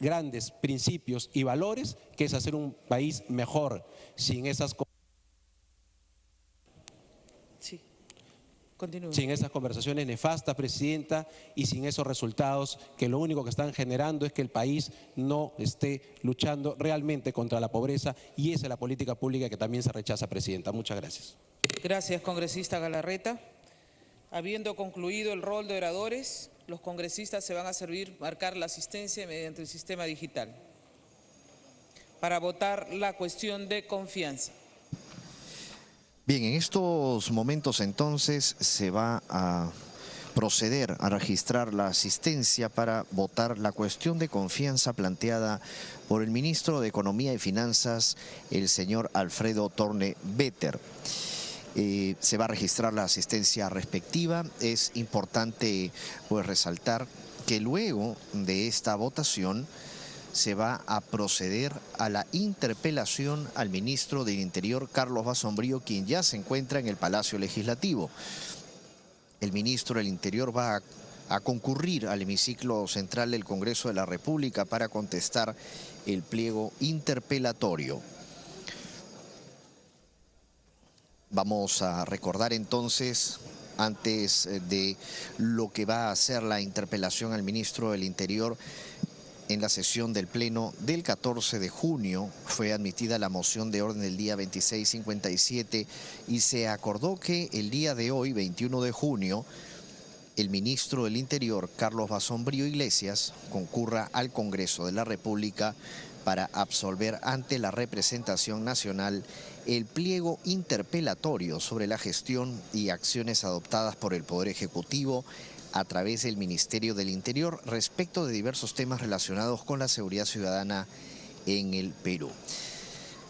grandes principios y valores, que es hacer un país mejor, sin esas sin esas conversaciones nefastas, Presidenta, y sin esos resultados que lo único que están generando es que el país no esté luchando realmente contra la pobreza, y esa es la política pública que también se rechaza, Presidenta. Muchas gracias. Gracias, congresista Galarreta. Habiendo concluido el rol de oradores, los congresistas se van a marcar la asistencia mediante el sistema digital para votar la cuestión de confianza. Bien, en estos momentos entonces se va a proceder a registrar la asistencia para votar la cuestión de confianza planteada por el ministro de Economía y Finanzas, el señor Alfredo Torne Vetter. Se va a registrar la asistencia respectiva. Es importante pues resaltar que luego de esta votación se va a proceder a la interpelación al ministro del Interior, Carlos Basombrío, quien ya se encuentra en el Palacio Legislativo. El ministro del Interior va a concurrir al hemiciclo central del Congreso de la República para contestar el pliego interpelatorio. Vamos a recordar entonces, antes de lo que va a ser la interpelación al ministro del Interior, en la sesión del Pleno del 14 de junio fue admitida la moción de orden del día 2657 y se acordó que el día de hoy, 21 de junio, el ministro del Interior, Carlos Basombrío Iglesias, concurra al Congreso de la República para absolver ante la representación nacional el pliego interpelatorio sobre la gestión y acciones adoptadas por el Poder Ejecutivo a través del Ministerio del Interior respecto de diversos temas relacionados con la seguridad ciudadana en el Perú.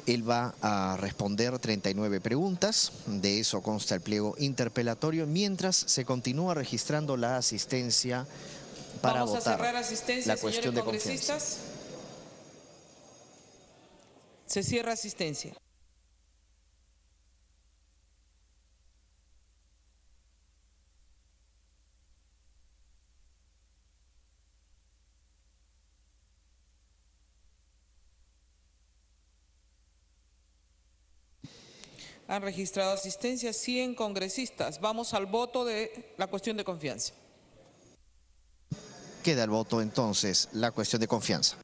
Él va a responder 39 preguntas, de eso consta el pliego interpelatorio, mientras se continúa registrando la asistencia para votar. Vamos a cerrar asistencia, la cuestión de señores confianza. congresistas. Se cierra asistencia. Han registrado asistencia 100 congresistas. Vamos al voto de la cuestión de confianza. Queda el voto entonces, la cuestión de confianza.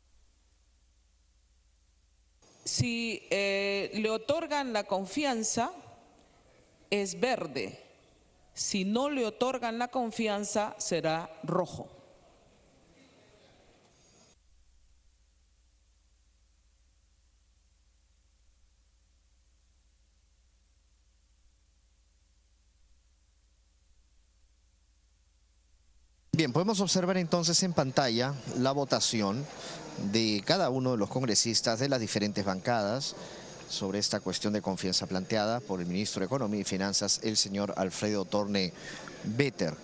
Si le otorgan la confianza, es verde. Si no le otorgan la confianza, será rojo. Bien, podemos observar entonces en pantalla la votación de cada uno de los congresistas de las diferentes bancadas sobre esta cuestión de confianza planteada por el ministro de Economía y Finanzas, el señor Alfredo Torne Vetter.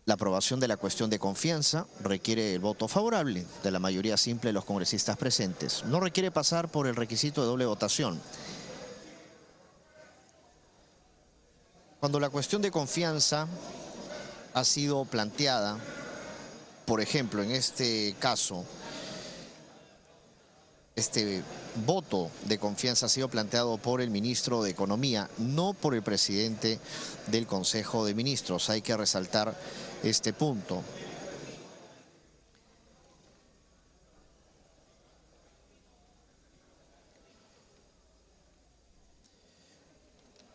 La aprobación de la cuestión de confianza requiere el voto favorable de la mayoría simple de los congresistas presentes. No requiere pasar por el requisito de doble votación. Cuando la cuestión de confianza ha sido planteada, por ejemplo, en este caso, este voto de confianza ha sido planteado por el ministro de Economía, no por el presidente del Consejo de Ministros. Hay que resaltar este punto.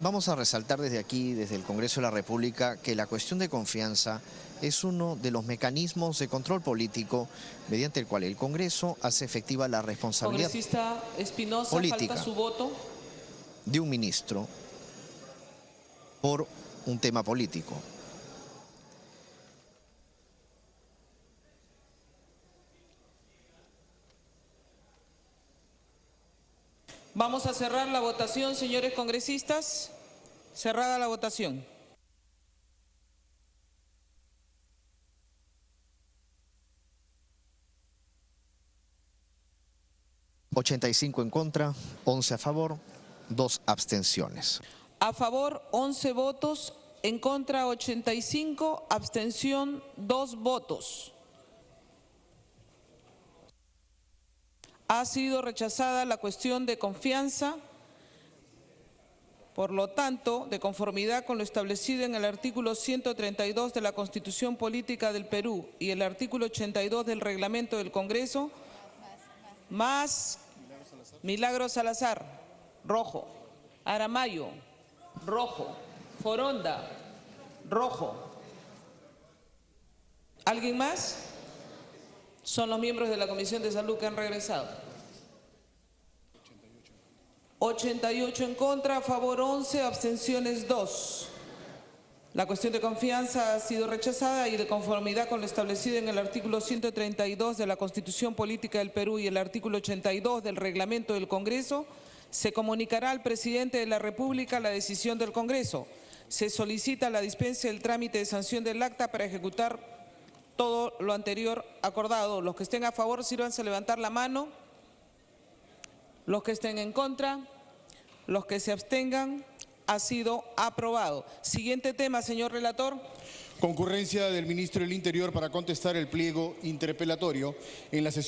Vamos a resaltar desde aquí, desde el Congreso de la República, que la cuestión de confianza es uno de los mecanismos de control político mediante el cual el Congreso hace efectiva la responsabilidad Congresista Espinosa, política falta su voto. De un ministro por un tema político. Vamos a cerrar la votación, señores congresistas. Cerrada la votación. $85 en contra, 11 a favor, 2 abstenciones. A favor, 11 votos. En contra, 85. Abstención, 2 votos. Ha sido rechazada la cuestión de confianza. Por lo tanto, de conformidad con lo establecido en el artículo 132 de la Constitución Política del Perú y el artículo 82 del Reglamento del Congreso, más Milagros Salazar, rojo, Aramayo, rojo, Foronda, rojo. ¿Alguien más? Son los miembros de la Comisión de Salud que han regresado. 88 en contra, a favor 11, abstenciones 2. La cuestión de confianza ha sido rechazada y de conformidad con lo establecido en el artículo 132 de la Constitución Política del Perú y el artículo 82 del Reglamento del Congreso, se comunicará al presidente de la República la decisión del Congreso. Se solicita la dispensa del trámite de sanción del acta para ejecutar todo lo anterior acordado. Los que estén a favor, sírvanse a levantar la mano. Los que estén en contra, los que se abstengan, ha sido aprobado. Siguiente tema, señor relator. Concurrencia del ministro del Interior para contestar el pliego interpelatorio en la sesión.